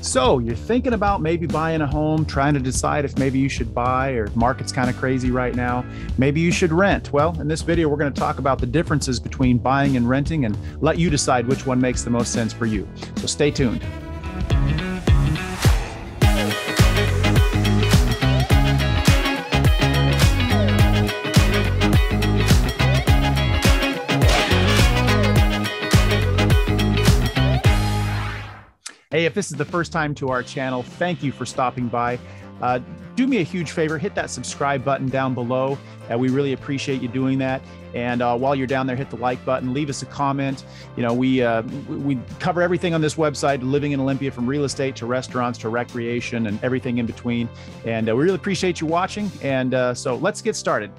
So you're thinking about maybe buying a home, trying to decide if maybe you should buy or market's kind of crazy right now. Maybe you should rent. Well, in this video, we're going to talk about the differences between buying and renting and let you decide which one makes the most sense for you. So stay tuned. Hey, if this is the first time to our channel, thank you for stopping by. Do me a huge favor, hit that subscribe button down below. We really appreciate you doing that. And while you're down there, hit the like button, leave us a comment. You know, we cover everything on this website, living in Olympia, from real estate to restaurants to recreation and everything in between. And we really appreciate you watching. And so let's get started.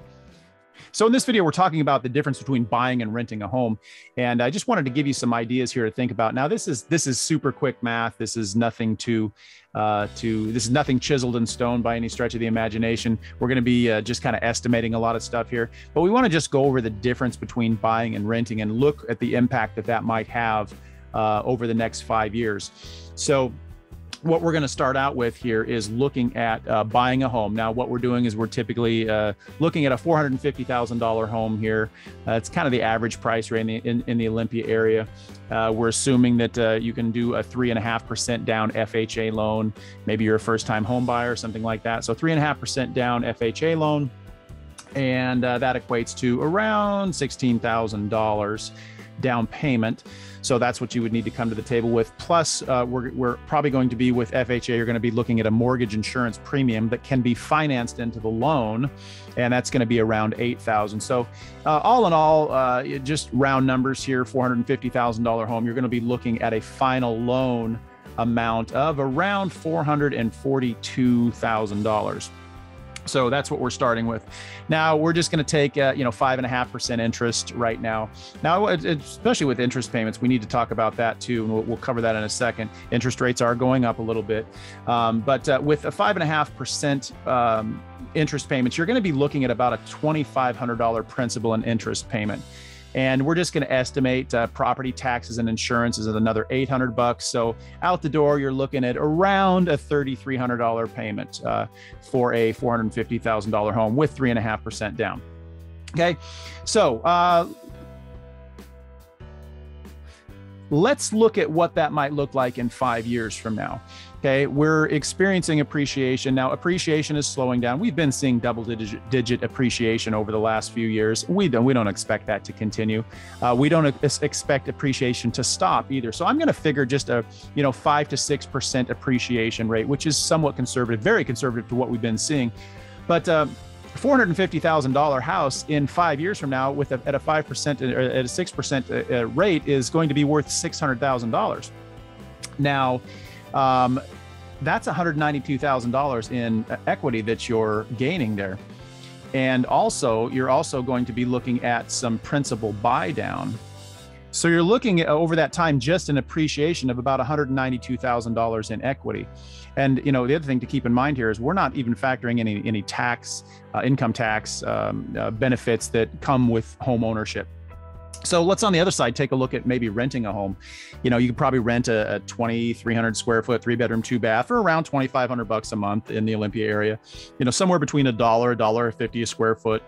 So in this video, we're talking about the difference between buying and renting a home. And I just wanted to give you some ideas here to think about. Now, this is super quick math. This is nothing this is nothing chiseled in stone by any stretch of the imagination. We're going to be just kind of estimating a lot of stuff here, but we want to just go over the difference between buying and renting and look at the impact that might have over the next 5 years. So what we're going to start out with here is looking at buying a home. Now, what we're doing is we're typically looking at a $450,000 home here. It's kind of the average price right in the Olympia area. We're assuming that you can do a 3.5% down FHA loan. Maybe you're a first-time home buyer or something like that. So 3.5% down FHA loan, and that equates to around $16,000 down payment. So that's what you would need to come to the table with. Plus, we're probably going to be with FHA. You're going to be looking at a mortgage insurance premium that can be financed into the loan, and that's going to be around $8,000. So all in all, just round numbers here, $450,000 home, you're going to be looking at a final loan amount of around $442,000. So that's what we're starting with. Now we're just going to take 5.5% interest right now. Now, especially with interest payments, we need to talk about that too, and we'll cover that in a second. Interest rates are going up a little bit, but with a 5.5% interest payments, you're going to be looking at about a $2,500 principal and interest payment. And we're just going to estimate property taxes and insurance is another $800. So out the door, you're looking at around a $3,300 payment for a $450,000 home with 3.5% down. Okay, so let's look at what that might look like in 5 years from now. Okay, we're experiencing appreciation. Now, appreciation is slowing down. We've been seeing double-digit appreciation over the last few years. We don't expect that to continue. We don't expect appreciation to stop either. So I'm going to figure just a 5 to 6% appreciation rate, which is somewhat conservative, very conservative to what we've been seeing. But $450,000 house in 5 years from now, at a 5% or at a 6% rate, is going to be worth $600,000. Now, that's $192,000 in equity that you're gaining there. And also, you're also going to be looking at some principal buy down. So you're looking at, over that time, just an appreciation of about $192,000 in equity. And the other thing to keep in mind here is we're not even factoring any tax, income tax benefits that come with home ownership. So let's, on the other side, take a look at maybe renting a home. You could probably rent a 2,300 square foot, 3-bedroom, 2-bath for around $2,500 a month in the Olympia area. Somewhere between $1.50 a square foot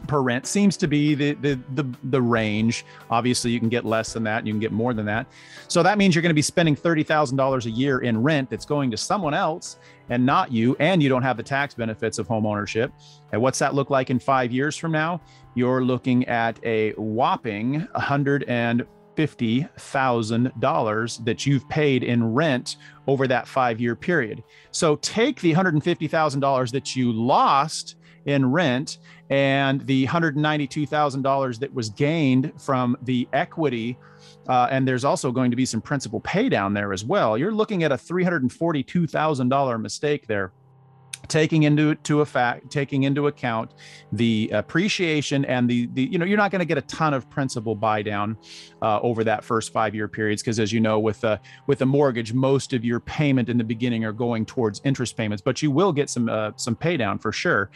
per rent seems to be the range. Obviously, you can get less than that, and you can get more than that. So that means you're going to be spending $30,000 a year in rent that's going to someone else and not you, and you don't have the tax benefits of home ownership. And what's that look like in 5 years from now? You're looking at a whopping $150,000 that you've paid in rent over that 5-year period. So take the $150,000 that you lost in rent and the $192,000 that was gained from the equity, and there's also going to be some principal pay down there as well. You're looking at a $342,000 mistake there. Taking into account the appreciation and you're not going to get a ton of principal buy down over that first 5-year periods, because as you know, with a mortgage, most of your payment in the beginning are going towards interest payments, but you will get some pay down for sure.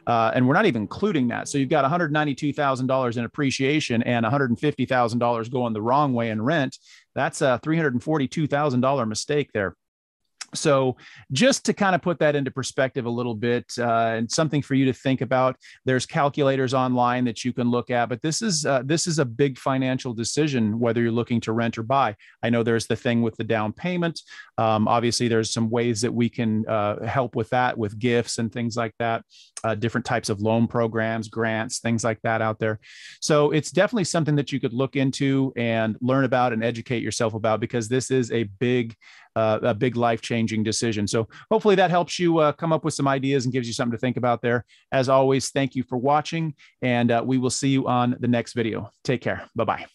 And we're not even including that. So you've got $192,000 in appreciation and $150,000 going the wrong way in rent. That's a $342,000 mistake there. So just to kind of put that into perspective a little bit, and something for you to think about, there's calculators online that you can look at, but this is a big financial decision, whether you're looking to rent or buy. I know there's the thing with the down payment. Obviously, there's some ways that we can help with that, with gifts and things like that, different types of loan programs, grants, things like that out there. So it's definitely something that you could look into and learn about and educate yourself about, because this is a big life-changing decision. So hopefully that helps you come up with some ideas and gives you something to think about there. As always, thank you for watching, and we will see you on the next video. Take care. Bye-bye.